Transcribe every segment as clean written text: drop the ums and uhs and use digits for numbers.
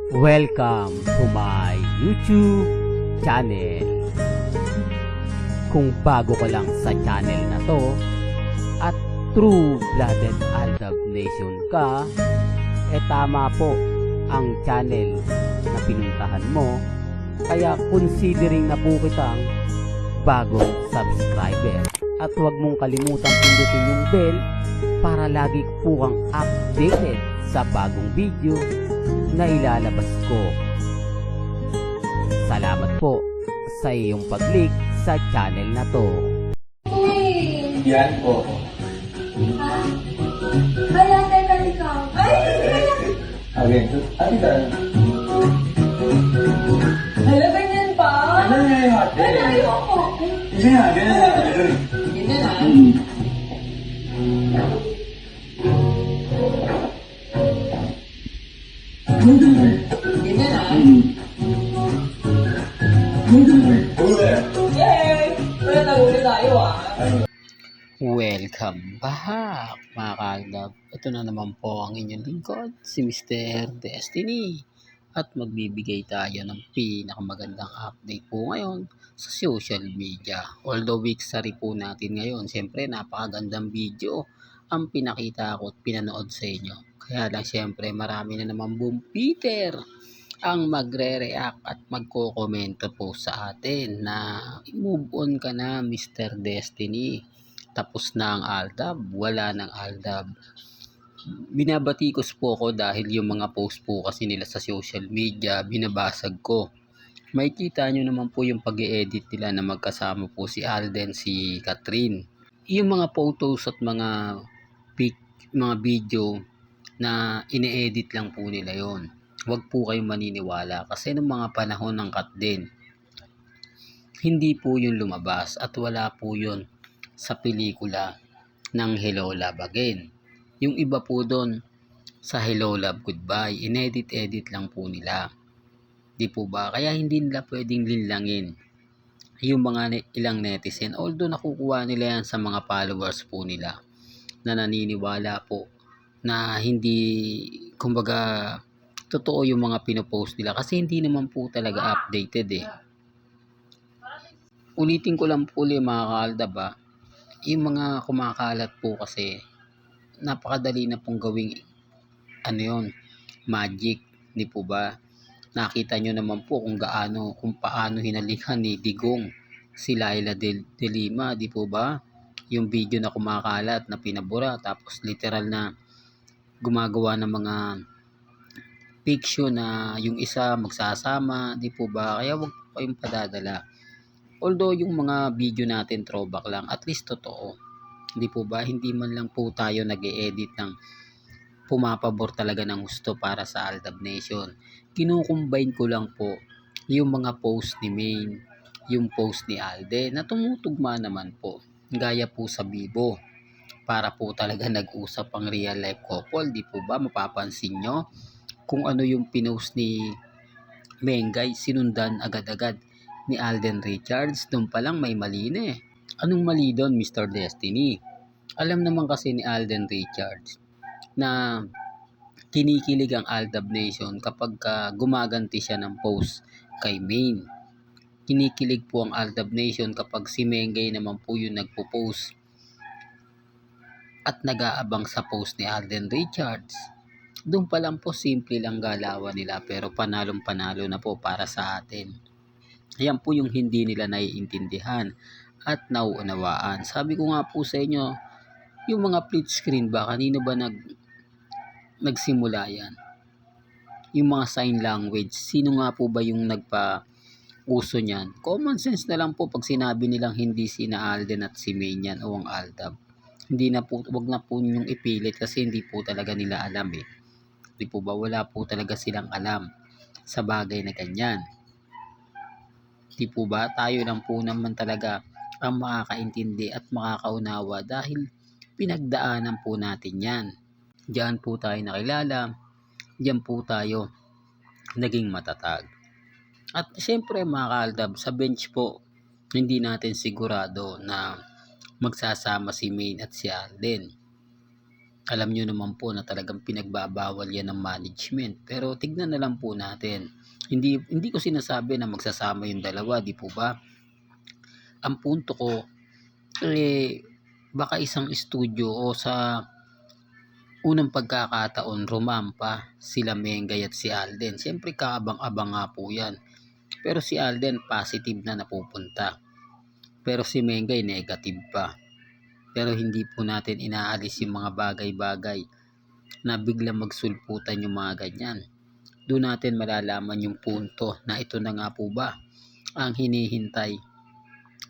Welcome to my YouTube channel. Kung bago ka lang sa channel na to at true-blooded Aldab Nation ka, tama po ang channel na pinuntahan mo. Kaya considering na po kitang bagong subscriber. At huwag mong kalimutan pindutin yung bell para lagi po kang updated sa bagong video na ilalabas ko. Salamat po sa iyong pag-click sa channel na to. Yan po. Kaya teka ikaw. Okay. Ano ka? Hala, ganyan pa? Ano nga yung ate? Ay, ayoko. Kasi nga, ganyan na. Ganyan na? Ganyan na? Huli. Yay! Wala nahuli tayo Welcome back mga kaaldab. Ito na naman po ang inyong lingkod, si Mr. Destiny. At magbibigay tayo ng pinakamagandang update po ngayon sa social media. Although week sari po natin ngayon, siyempre napakagandang video ang pinakita ko at pinanood sa inyo. Kaya lang siyempre marami na naman boom Peter ang magre-react at magko-komento po sa atin na move on ka na Mr. Destiny. Tapos na ang Aldab, wala ng Aldab. Binabatikos po ako dahil yung mga post po kasi nila sa social media, binabasag ko. Makikita nyo naman po yung pag-i-edit nila na magkasama po si Alden, si Catherine. Yung mga photos at mga mga video na ine-edit lang po nila yon. Huwag po kayong maniniwala kasi nung mga panahon ng Kat din, hindi po yun lumabas at wala po yun sa pelikula ng Hello Love Again. Yung iba po doon sa Hello Love Goodbye, inedit-edit lang po nila. Di po ba? Kaya hindi nila pwedeng linlangin yung mga ilang netizen. Although nakukuha nila yan sa mga followers po nila na naniniwala po na hindi, kumbaga, totoo yung mga pinopost nila kasi hindi naman po talaga updated eh. Ulitin ko lang po ulit mga kaaldab ba, yung mga kumakalat po kasi napakadali na pong gawing magic, di po ba? Nakita nyo naman po kung paano hinalikan ni Digong si Laila de Lima, di po ba? Yung video na kumakalat na pinabura tapos literal na gumagawa ng mga fiction na yung isa magsasama, di po ba? Kaya wag po kayong padadala. Although yung mga video natin throwback lang, at least totoo. Di po ba? Hindi man lang po tayo nag-e-edit ng pumapabor talaga ng gusto para sa Aldab Nation. Kinukumbine ko lang po yung mga post ni Maine, yung post ni Alde na tumutugma naman po. Gaya po sa Bibo. Para po talaga nag-usap ang real life couple. Di po ba? Mapapansin nyo kung ano yung pinost ni Mengay, sinundan agad-agad ni Alden Richards. Doon pa lang may mali na eh. Anong mali doon, Mr. Destiny? Alam naman kasi ni Alden Richards na kinikilig ang Aldab Nation kapag gumaganti siya ng post kay Maine. Kinikilig po ang Aldab Nation kapag si Mengay naman po yung nagpo-post at nag-aabang sa post ni Alden Richards. Doon pa lang po simple lang galawan nila pero panalong panalo na po para sa atin. Ayan po yung hindi nila naiintindihan at nauunawaan. Sabi ko nga po sa inyo, yung mga split screen ba, kanino ba nagsimula yan? Yung mga sign language, sino nga po ba yung nagpa-uso niyan? Common sense na lang po pag sinabi nilang hindi sina Alden at si Maine yan o ang Aldab. Hindi na po, wag na po ninyong ipilit kasi hindi po talaga nila alam eh. Di po ba? Wala po talaga silang alam sa bagay na ganyan. Di po ba? Tayo lang po naman talaga ang makakaintindi at makakaunawa dahil pinagdaanan po natin yan. Diyan po tayo nakilala, diyan po tayo naging matatag. At syempre mga kaaldab, sa bench po, hindi natin sigurado na magsasama si Maine at si Alden. Alam nyo naman po na talagang pinagbabawal yan ng management. Pero tignan na lang po natin. Hindi ko sinasabi na magsasama yung dalawa, di po ba? Ang punto ko, baka isang studio o sa unang pagkakataon rumampa sila Mengay at si Alden. Siyempre kaabang-abang nga po yan. Pero si Alden positive na napupunta. Pero si Mengay negative pa. Pero hindi po natin inaalis yung mga bagay-bagay na biglang magsulputan yung mga ganyan. Doon natin malalaman yung punto na ito na nga po ba ang hinihintay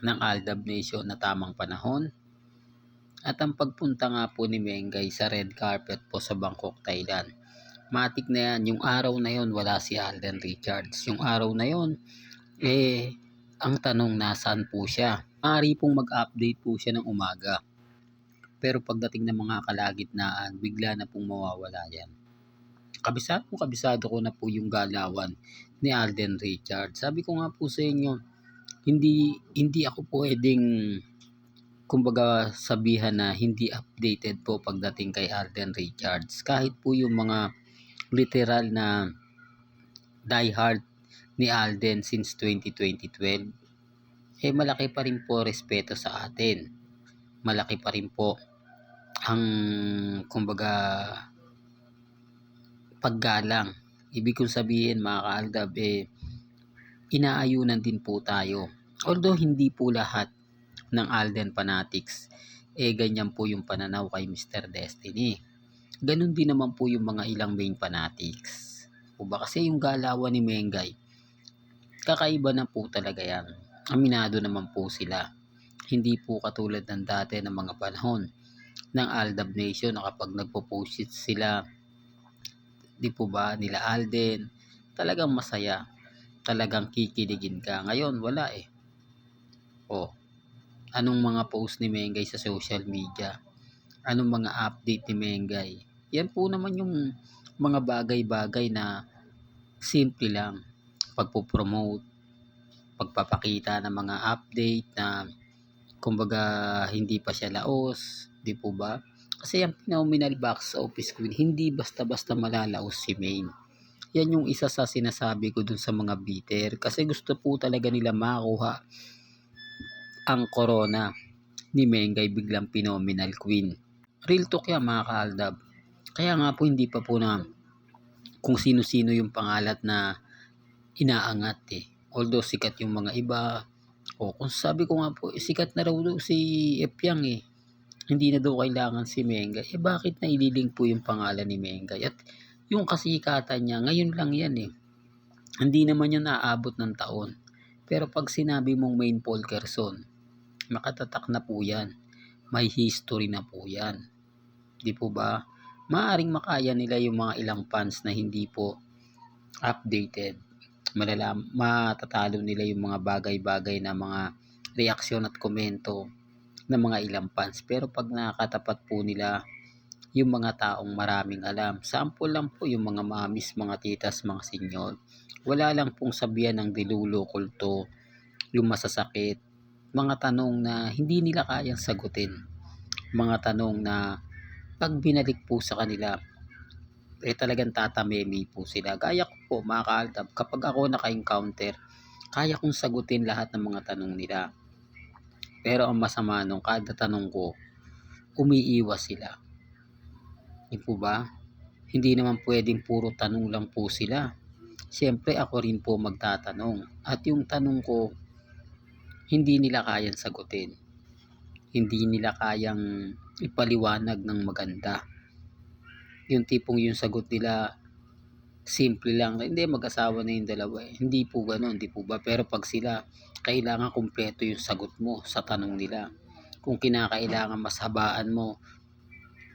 ng Aldab Nation na tamang panahon. At ang pagpunta nga po ni Mengay sa red carpet po sa Bangkok, Thailand. Matik na yan, yung araw na yon wala si Alden Richards. Yung araw na yon, ang tanong nasaan po siya. Maaari pong mag-update po siya ng umaga. Pero pagdating ng mga kalagitnaan, bigla na pong mawawala yan. Kabisado ko na po yung galawan ni Alden Richards. Sabi ko nga po sa inyo, hindi ako pwedeng kumbaga sabihan na hindi updated po pagdating kay Alden Richards. Kahit po yung mga literal na diehard ni Alden since 2012, malaki pa rin po respeto sa atin. Malaki pa rin po ang kumbaga paggalang. Ibig kong sabihin mga kaaldab, inaayunan din po tayo. Although hindi po lahat ng Alden fanatics ganyan po yung pananaw kay Mr. Destiny. Ganun din naman po yung mga ilang main fanatics. O ba kasi yung galawan ni Mengay, kakaiba na po talaga yan. Aminado naman po sila. Hindi po katulad ng dati ng mga panahon ng Aldab Nation na kapag nagpo-post sila, di po ba, nila Alden, talagang masaya. Talagang kikiligin ka. Ngayon, wala anong mga post ni Mengay sa social media? Anong mga update ni Mengay? Yan po naman yung mga bagay-bagay na simple lang. Pagpo-promote, pagpapakita ng mga update na kumbaga hindi pa siya laos, di po ba? Kasi ang phenomenal box office queen, hindi basta-basta malalaos si Main. Yan yung isa sa sinasabi ko dun sa mga bitter. Kasi gusto po talaga nila makuha ang corona ni Mengay biglang phenomenal queen. Real talk yan mga kaaldab. Kaya nga po hindi pa po na kung sino-sino yung pangalat na inaangat Although sikat yung mga iba. Kung sabi ko nga po, sikat na raw si Epyang hindi na daw kailangan si Mengay. Bakit na ililink po yung pangalan ni Mengay? At yung kasikatan niya, ngayon lang yan Hindi naman yan naaabot ng taon. Pero pag sinabi mong Main Polkerson, makatatak na po yan. May history na po yan. Di po ba? Maaring makaya nila yung mga ilang fans na hindi po updated. Matatalo nila yung mga bagay-bagay na mga reaksyon at komento ng mga ilang fans. Pero pag nakatapat po nila yung mga taong maraming alam, sample lang po yung mga mamis, mga titas, mga senyor. Wala lang pong sabihan ng dilulo, kulto, yung masasakit. Mga tanong na hindi nila kayang sagutin. Mga tanong na pag binalik po sa kanila, talagang tatamemi po sila. Gaya ko po mga kaaldab, kapag ako naka-encounter, kaya kong sagutin lahat ng mga tanong nila. Pero ang masama nung kada tanong ko, umiiwas sila. Di po ba? Hindi naman pwedeng puro tanong lang po sila. Siyempre ako rin po magtatanong. At yung tanong ko, hindi nila kayang sagutin. Hindi nila kayang ipaliwanag ng maganda. Yung tipong yung sagot nila, simple lang. Hindi, mag-asawa na yung dalawa Hindi po ganoon, di po ba? Pero pag sila, kailangan kumpleto yung sagot mo sa tanong nila. Kung kinakailangan mas habaan mo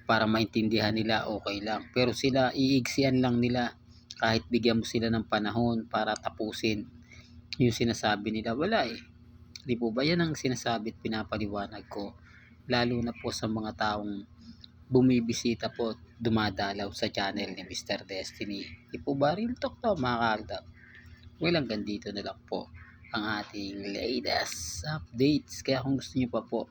para maintindihan nila, okay lang. Pero sila, iigsian lang nila. Kahit bigyan mo sila ng panahon para tapusin yung sinasabi nila, wala Di po ba? Yan ang sinasabi at pinapaliwanag ko. Lalo na po sa mga taong bumibisita po, dumadalaw sa channel ni Mr. Destiny. Di po ba? Real talk to mga kaaldab. Well, hanggang dito na lang po ang ating latest updates. Kaya kung gusto niyo pa po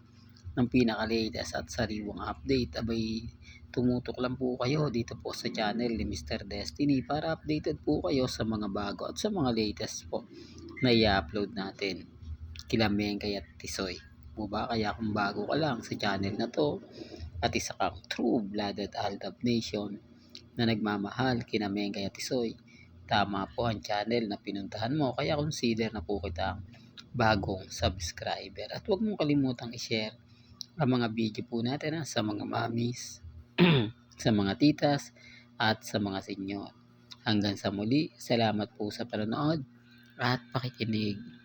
ng pinaka-latest at sariwang update, abay tumutok lang po kayo dito po sa channel ni Mr. Destiny para updated po kayo sa mga bago at sa mga latest po na i-upload natin. Kila Mengay at Tisoy. O ba kaya kung bago ka lang sa channel na to at isa kang true-blooded Aldab Nation na nagmamahal kina Mengay at Tisoy, tama po ang channel na pinuntahan mo kaya consider na po kitang bagong subscriber. At huwag mong kalimutang i-share ang mga video po natin sa mga mamis, sa mga titas, at sa mga senyor. Hanggang sa muli, salamat po sa panonood at pakikinig.